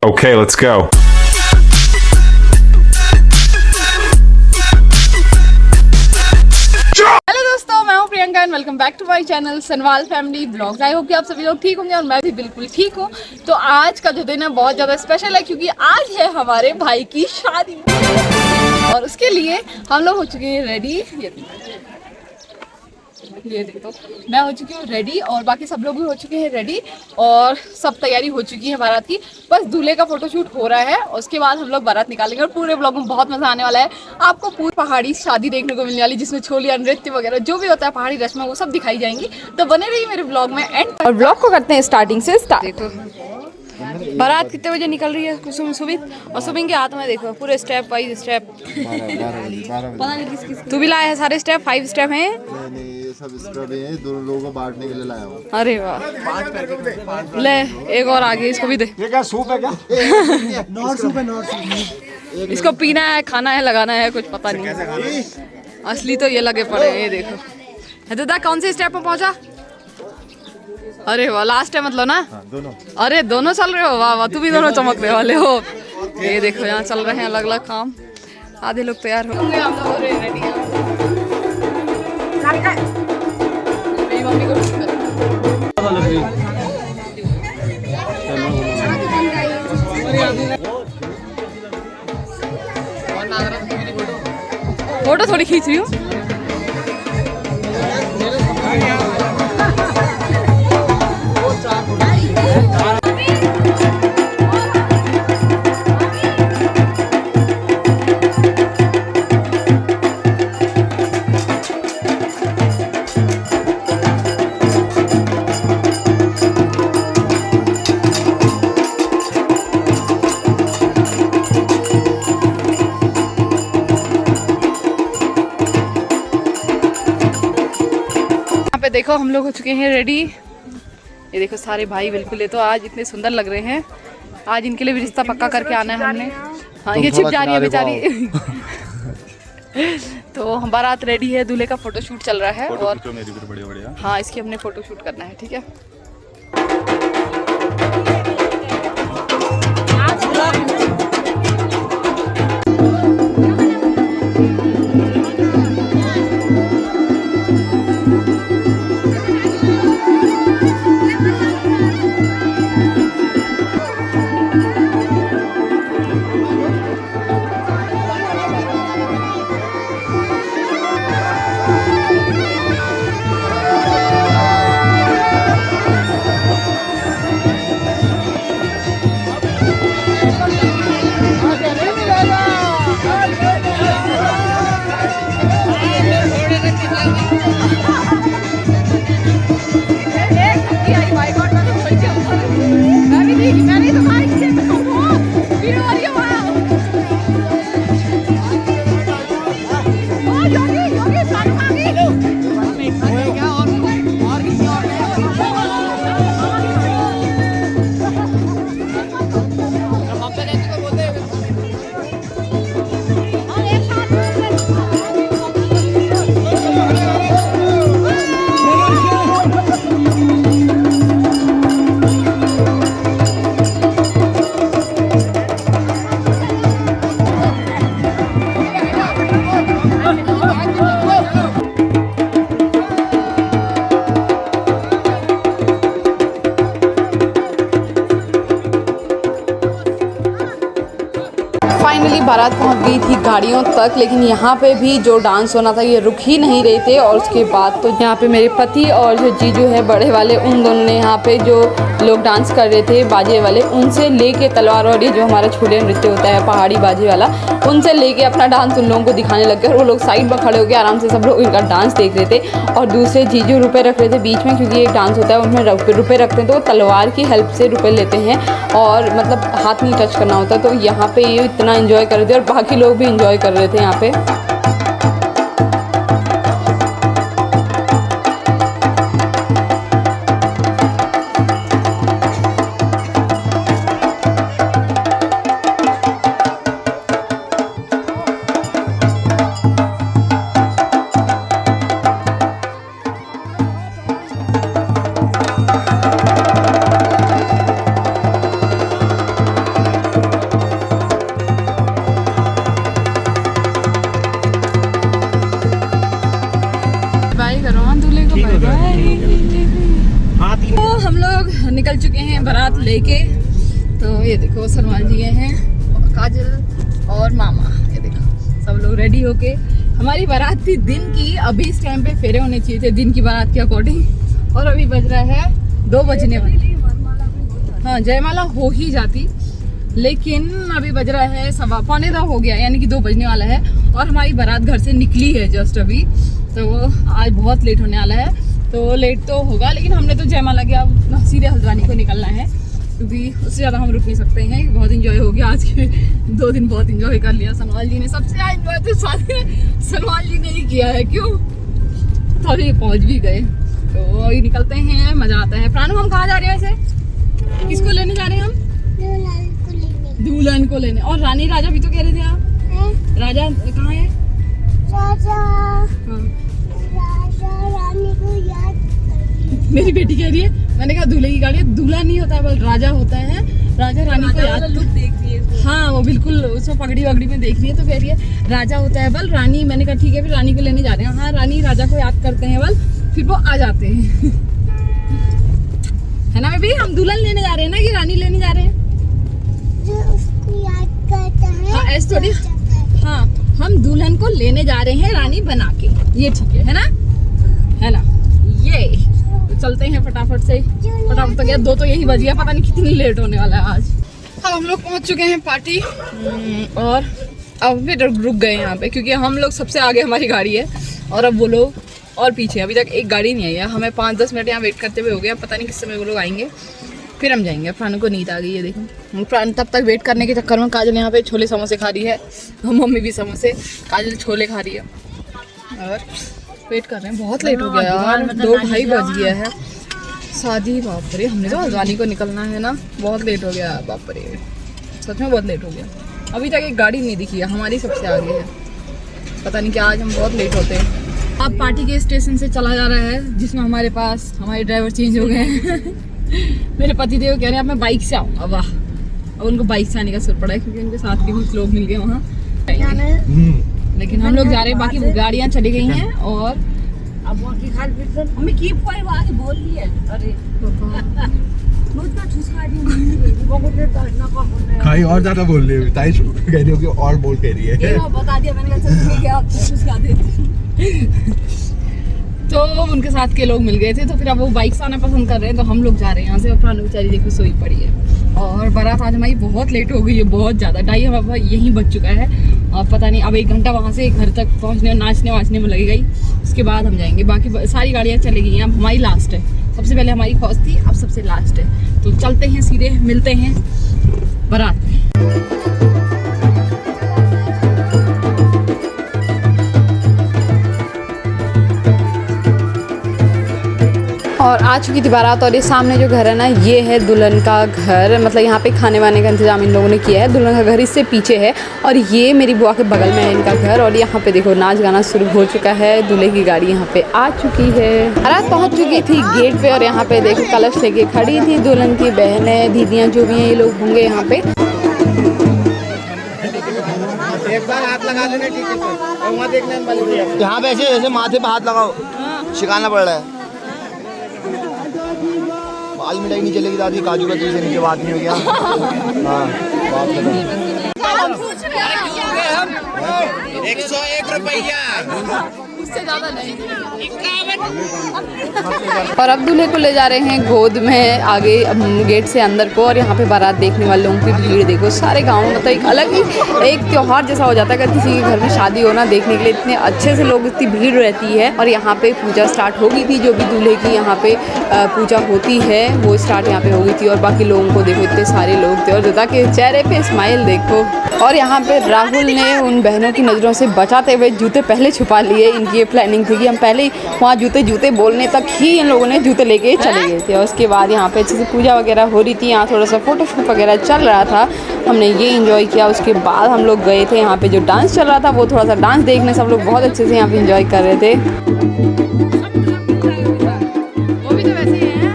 Okay, let's go. Hello दोस्तों, मैं हूं Priyanka and welcome back to my channel Sanwal family blogs. I hope कि आप सभी लोग ठीक होंगे और मैं भी बिल्कुल ठीक हूं। तो आज का जो दिन है बहुत ज़्यादा स्पेशल है क्योंकि आज है हमारे भाई की शादी और उसके लिए हम लोग हो चुके हैं रेडी। ये देखो, मैं हो चुकी हूँ रेडी और बाकी सब लोग भी हो चुके हैं रेडी और सब तैयारी हो चुकी है बारात की। बस दूल्हे का फोटोशूट हो रहा है, उसके बाद हम लोग बारात निकालेंगे और पूरे ब्लॉग में बहुत मजा आने वाला है। आपको पूरी पहाड़ी शादी देखने को मिलने वाली, जिसमें छोलिया नृत्य वगैरह जो भी होता है पहाड़ी रस्में वो सब दिखाई जाएंगी। तो बने रहिए मेरे ब्लॉग में एंड और ब्लॉग को करते हैं स्टार्टिंग से स्टार्ट। बारात कितने बजे निकल रही है कुसुम सुमित और सुमित के हाथ में देखो पूरे स्टेप वाइज स्टेप। पता नहीं किस तू भी लाया है सारे स्टेप, 5 स्टेप हैं। ये सब स्क्रब है, दोनों लोगों को बांटने के लिए लाया हूँ। अरे वाह, ले एक और आगे इसको भी दे। ये क्या सूप है क्या? नॉर्थ सूप है, नॉर्थ सूप। इसको पीना है, खाना है, लगाना है, कुछ पता नहीं। असली तो ये लगे पड़े हैं, ये देखो। दादा कौन से स्टेप में पहुंचा? अरे वाह, लास्ट है मतलब ना? दोनों। अरे दोनों चल रहे हो, वाह वाह, तू भी दोनों चमकने वाले हो। ये देखो यहाँ चल रहे हैं अलग अलग काम। आधे लोग तैयार हो गए, हम लोग रेडी हैं। मेरी मम्मी को फोटो थोड़ी खींच रही हूँ। देखो हम लोग हो चुके हैं रेडी। ये देखो सारे भाई बिल्कुल, ये तो आज इतने सुंदर लग रहे हैं। आज इनके लिए भी रिश्ता पक्का करके आना है हमने। हाँ ये छिप जा रही है बेचारी। तो हम बारात रेडी है, दूल्हे का फोटोशूट चल रहा है और मेरी भी बढ़िया। हाँ इसकी हमने फोटोशूट करना है, ठीक है। फाइनली बारात पहुंच गई थी गाड़ियों तक, लेकिन यहाँ पे भी जो डांस होना था ये रुक ही नहीं रहे थे। और उसके बाद तो यहाँ पे मेरे पति और जो जीजू है बड़े वाले, उन दोनों ने यहाँ पे जो लोग डांस कर रहे थे बाजे वाले, उनसे लेके तलवार वाली जो हमारा छोले नृत्य होता है पहाड़ी बाजे वाला, उनसे लेके अपना डांस उन लोगों को दिखाने लग गए। और वो लोग साइड में खड़े होकर आराम से सब लोग इनका डांस देख रहे थे। और दूसरे जीजू रुपये रख रहे थे बीच में, क्योंकि एक डांस होता है उनमें रुपये रखते हैं तो वो तलवार की हेल्प से रुपये लेते हैं और मतलब हाथ नहीं टच करना होता। तो यहाँ पे ये इतना एंजॉय कर रहे थे और बाकी लोग भी एंजॉय कर रहे थे यहाँ पे। तो ये देखो सलमान जी हैं, काजल और मामा, ये देखो सब लोग रेडी होके। हमारी बारात थी दिन की, अभी इस टाइम पे फेरे होने चाहिए थे दिन की बारात के अकॉर्डिंग, और अभी बज रहा है 2 बजने वाले। हाँ जयमाला हो ही जाती, लेकिन अभी बज रहा है 2:15 हो गया, यानी कि 2 बजने वाला है। और हमारी बारात घर से निकली है जस्ट अभी, तो आज बहुत लेट होने वाला है। तो लेट तो होगा, लेकिन हमने तो जयमाला के अब सीधे हल्द्वानी को निकलना है, क्योंकि उससे ज़्यादा हम रुक नहीं सकते हैं। बहुत इंजॉय हो गया आज के 2 दिन, बहुत इंजॉय कर लिया। सनवाल जी ने सबसे ज़्यादा इंजॉय तो सनवाल जी ने ही किया है, क्यों तो अभी पहुँच भी गए। तो अभी निकलते हैं, मज़ा आता है। प्राणु हम कहाँ जा रहे हैं वैसे, किसको लेने जा रहे हैं हम? दुल्हन को लेने। और रानी राजा भी तो कह रहे थे आप, राजा कहाँ है? राजा हाँ। रानी को याद मेरी बेटी कह रही है, मैंने कहा दूल्हे की गाड़ी, दूल्हा नहीं होता है बल राजा होता है। राजा रानी को याद तो देख रही है। हाँ वो बिल्कुल उसको पगड़ी वगड़ी में देख रही है, तो कह रही है राजा होता है बल रानी। मैंने कहा ठीक है फिर रानी को लेने जा रहे हैं। हाँ रानी राजा को याद करते हैं बल, फिर वो आ जाते हैं। है ना बेबी, हम दुल्हन लेने जा रहे हैं ना कि रानी लेने जा रहे हैं? जो उसको याद करता है। हाँ ऐसे थोड़ी, हाँ हम दुल्हन को लेने जा रहे हैं रानी बना के, ये ठीक है ना, है ना। ये तो चलते हैं फटाफट से, फटाफट तो गया 2 तो यही बज गया, पता नहीं कितनी लेट होने वाला है आज। अब हम लोग पहुंच चुके हैं पार्टी, और अब फिर रुक गए यहाँ पे, क्योंकि हम लोग सबसे आगे हमारी गाड़ी है और अब वो लोग और पीछे। अभी तक एक गाड़ी नहीं आई है, हमें 5-10 मिनट यहाँ वेट करते हुए हो गया, पता नहीं किस समय वो लोग आएंगे, फिर हम जाएंगे। प्राणु को नींद आ गई है, देखो प्राणु तब तक वेट करने के चक्कर में काजल यहाँ पे छोले समोसे खा रही है, मम्मी भी समोसे, काजल छोले खा रही है, और वेट कर रहे हैं। बहुत लेट हो गया यार, 2-2:30 बज गया है। शादी बाप रे, हमने तो हल्द्वानी को निकलना है ना, बहुत लेट हो गया बाप रे, सच में बहुत लेट हो गया। अभी तक एक गाड़ी नहीं दिखी है, हमारी सबसे आगे है, पता नहीं क्या आज हम बहुत लेट होते हैं। अब पार्टी के स्टेशन से चला जा रहा है, जिसमें हमारे पास हमारे ड्राइवर चेंज हो गए हैं। मेरे पति देव कह रहे हैं अब मैं बाइक से आऊँगा, वाह। अब उनको बाइक से आने का सुर पड़ा है, क्योंकि उनके साथ भी कुछ लोग मिल गए वहाँ, लेकिन हम लोग जा रहे हैं, बाकी गाड़ियाँ चली गई हैं। और खाई और ज्यादा बोल रही है, ताई कह रही होगी और बोल कह रही है। बता दिया मैंने, कहा तो उनके साथ के लोग मिल गए थे, तो फिर अब वो बाइक से आना पसंद कर रहे हैं, तो हम लोग जा रहे हैं यहाँ से। और प्राणु बेचारी देखो सोई पड़ी है। और बारात आज हमारी बहुत लेट हो गई है, बहुत ज़्यादा, 2:30 हमारा यहीं बज चुका है। और पता नहीं अब 1 घंटा वहाँ से घर तक पहुँचने, नाचने वाचने में लगेगा ही, उसके बाद हम जाएंगे। बाकी सारी गाड़ियाँ चली गई हैं, अब हमारी लास्ट है। सबसे पहले हमारी फौज थी, अब सबसे लास्ट है। तो चलते हैं सीधे, मिलते हैं बारात में। और आ चुकी थी बारात, और ये सामने जो घर है ना, ये है दुल्हन का घर। मतलब यहाँ पे खाने वाने का इंतजाम इन लोगों ने किया है। दुल्हन का घर इससे पीछे है, और ये मेरी बुआ के बगल में है इनका घर। और यहाँ पे देखो नाच गाना शुरू हो चुका है, दूल्हे की गाड़ी यहाँ पे आ चुकी है। बारात पहुँच चुकी थी गेट पे, और यहाँ पे देखो कलश लेके खड़ी थी दुल्हन की बहनें, दीदियाँ जो भी हैं, ये लोग होंगे यहाँ पे। एक बार हाथ लगा देना, ठीक है सर, और वहाँ देखना यहाँ पे ऐसे माथे पे हाथ लगाओ, सिखाना पड़ रहा है। बाल मिलाई नहीं चलेगी दादी, काजू का से नीचे बात नहीं हो गया। हाँ 101 रुपया, उससे ज़्यादा नहीं। और अब दूल्हे को ले जा रहे हैं गोद में आगे गेट से अंदर को। और यहाँ पे बारात देखने वाले लोगों की भीड़ देखो, सारे गाँव में मतलब एक अलग ही एक त्योहार जैसा हो जाता है। अगर किसी के घर में शादी हो ना, देखने के लिए इतने अच्छे से लोग, इतनी भीड़ रहती है। और यहाँ पे पूजा स्टार्ट हो गई थी, जो भी दूल्हे की यहाँ पे पूजा होती है वो स्टार्ट यहाँ पे हो गई थी। और बाकी लोगों को देखो, इतने सारे लोग थे, और दादा के चेहरे पे स्माइल देखो। और यहाँ पे राहुल ने उन बहनों की नज़रों से बचाते हुए जूते पहले छुपा लिए। इनकी ये प्लानिंग थी कि हम पहले ही वहाँ जूते बोलने तक ही इन लोगों ने जूते लेके चले गए थे। और उसके बाद यहाँ पे अच्छे से पूजा वगैरह हो रही थी, यहाँ थोड़ा सा फोटोशूट वगैरह चल रहा था, हमने ये इंजॉय किया। उसके बाद हम लोग गए थे यहाँ पे जो डांस चल रहा था, वो थोड़ा सा डांस देखने सब लोग बहुत अच्छे से यहाँ पे इंजॉय कर रहे थे। वो भी तो वैसे ही हैं,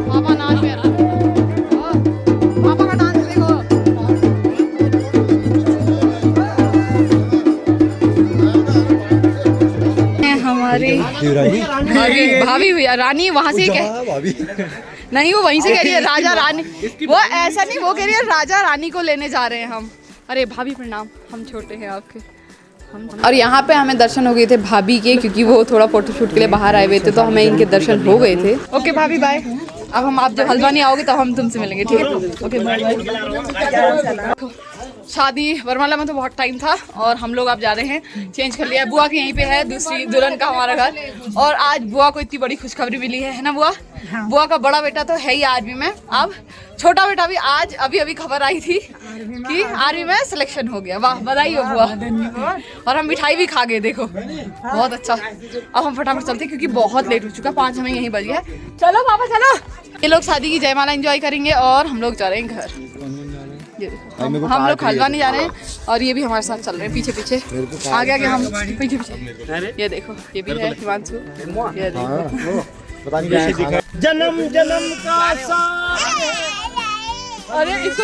पापा नाच में पापा का डांस देखो। हमारे भाभी हुई रानी, वहाँ से नहीं वो वहीं से कह रही है राजा रानी, वो ऐसा नहीं, वो कह रही है राजा रानी को लेने जा रहे हैं हम। अरे भाभी प्रणाम, हम छोटे हैं आपके। और यहाँ पे हमें दर्शन हो गए थे भाभी के, क्योंकि वो थोड़ा फोटोशूट के लिए बाहर आए हुए थे, तो हमें इनके दर्शन हो गए थे। ओके भाभी बाय। अब हम आप जब हल्द्वानी आओगे तब हम तुमसे मिलेंगे, ठीक है? Okay bye. शादी वरमाला में तो बहुत टाइम था और हम लोग अब जा रहे हैं, चेंज कर लिया। बुआ के यहीं पे है दूसरी दुल्हन का हमारा घर, और आज बुआ को इतनी बड़ी खुशखबरी मिली है ना बुआ? हाँ। बुआ का बड़ा बेटा तो है ही आर्मी में, अब छोटा बेटा भी आज अभी खबर आई थी कि आर्मी में सिलेक्शन हो गया। वाह बधाई हो बुआ। और हम मिठाई भी खा गए, देखो बहुत अच्छा। अब हम फटाफट चलते क्योंकि बहुत लेट हो चुका, 5 हमें यहीं बज गया। चलो पापा चलो। ये लोग शादी की जयमाला एंजॉय करेंगे और हम लोग जा रहे हैं घर। हम लोग हल्द्वानी जा रहे हैं और ये भी हमारे साथ चल रहे हैं पीछे पीछे, आगे आगे हम पीछे पीछे। ये देखो ये भी है हिमांशु, ये देखो जन्म जन्म का साथ। अरे इसको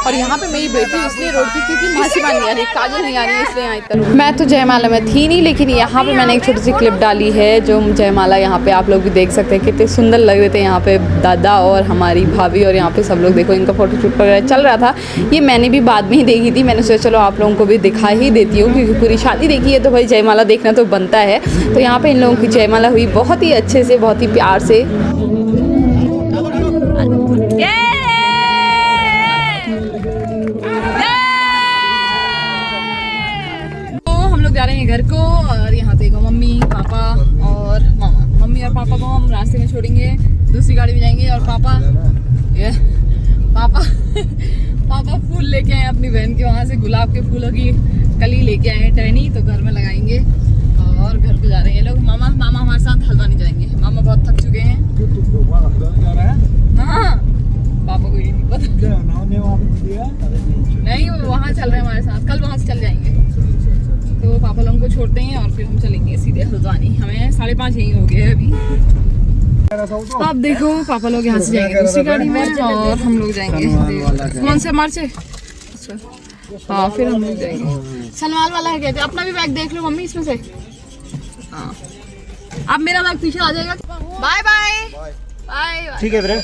और यहाँ पे मेरी बेटी इसलिए रोड थी क्योंकि मासीमा नहीं आ रही, काजल नहीं आ रही, इसलिए यहाँ इतना। मैं तो जयमाला में थी नहीं, लेकिन यहाँ पे मैंने एक छोटी सी क्लिप डाली है जो जयमाला, यहाँ पे आप लोग भी देख सकते हैं कितने सुंदर लग रहे थे यहाँ पे दादा और हमारी भाभी, और यहाँ पे सब लोग देखो इनका फोटोशूट वगैरह चल रहा था। ये मैंने भी बाद में ही देखी थी, मैंने सोचा चलो आप लोगों को भी दिखा ही देती हूँ क्योंकि पूरी शादी देखी है तो भाई जयमाला देखना तो बनता है। तो यहाँ पे इन लोगों की जयमाला हुई बहुत ही अच्छे से, बहुत ही प्यार से। जा रहे हैं घर को, और यहाँ देखो मम्मी पापा और मामा। मम्मी और पापा को हम रास्ते में छोड़ेंगे, दूसरी गाड़ी में जाएंगे, और पापा पापा फूल लेके आए अपनी बहन के वहाँ से, गुलाब के फूलों की कली लेके आए हैं टहनी, तो घर में लगाएंगे और घर को जा रहे हैं लोग। मामा हमारे साथ हल्द्वानी जाएंगे, मामा बहुत थक चुके हैं। हाँ पापा को ये नहीं पता, नहीं वो वहाँ चल रहे हैं हमारे साथ, कल वहाँ से चल जाएंगे। तो पापा लोगों को छोड़ते हैं और फिर हम चलेंगे सीधे हल्द्वानी। हमें 5:30 यहीं हो गए अभी। आप देखो पापा लोग यहाँ से जाएंगे दूसरी गाड़ी में और हम लोग जाएंगे कौन से मार्चे। हाँ फिर हम लोग जाएंगे। सलमान वाला है कहते, अपना भी बैग देख लो मम्मी इसमें से। हाँ अब मेरा बैग पीछे आ जाएगा। Bye bye bye. ठीक है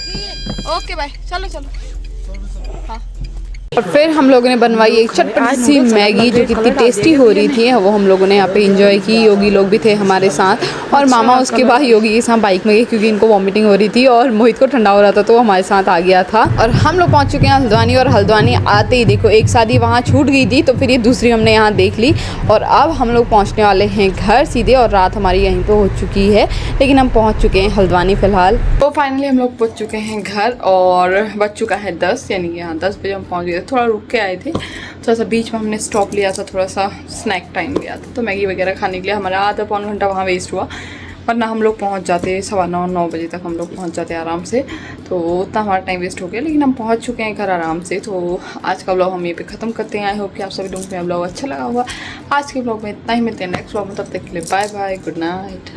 ओके बाय। चलो हाँ। और फिर हम लोगों ने बनवाई एक चटपटी सी मैगी जो कितनी टेस्टी हो रही थी, वो हम लोगों ने यहाँ पे एंजॉय की। योगी लोग भी थे हमारे साथ, और मामा उसके बाद योगी के साथ बाइक में गए क्योंकि इनको वॉमिटिंग हो रही थी, और मोहित को ठंडा हो रहा था तो वो हमारे साथ आ गया था। और हम लोग पहुँच चुके हैं हल्द्वानी, और हल्द्वानी आते ही देखो एक शादी वहाँ छूट गई थी, तो फिर ये दूसरी हमने यहाँ देख ली, और अब हम लोग पहुँचने वाले हैं घर सीधे। और रात हमारी यहीं पर हो चुकी है, लेकिन हम पहुँच चुके हैं हल्द्वानी फ़िलहाल। तो फाइनली हम लोग पहुँच चुके हैं घर, और बज चुका है 10, यानी कि यहाँ 10 बजे हम पहुँच गए। थोड़ा रुक के आए थे, थोड़ा सा बीच में हमने स्टॉप लिया था, थोड़ा सा स्नैक टाइम लिया था, तो मैगी वगैरह खाने के लिए हमारा आधा पौन घंटा वहाँ वेस्ट हुआ, वरना हम लोग पहुँच जाते 9:15 बजे तक हम लोग पहुँच जाते आराम से, तो उतना हमारा टाइम वेस्ट हो गया। लेकिन हम पहुँच चुके हैं घर आराम से। तो आज का ब्लॉग हम ये पे ख़त्म करते हैं। आई होप कि आप सभी लोगों को ब्लॉग अच्छा लगा हुआ। आज के ब्लॉग में इतना ही, मिलते हैं नेक्स्ट ब्लॉग में, तब तक के लिए बाय बाय, गुड नाइट।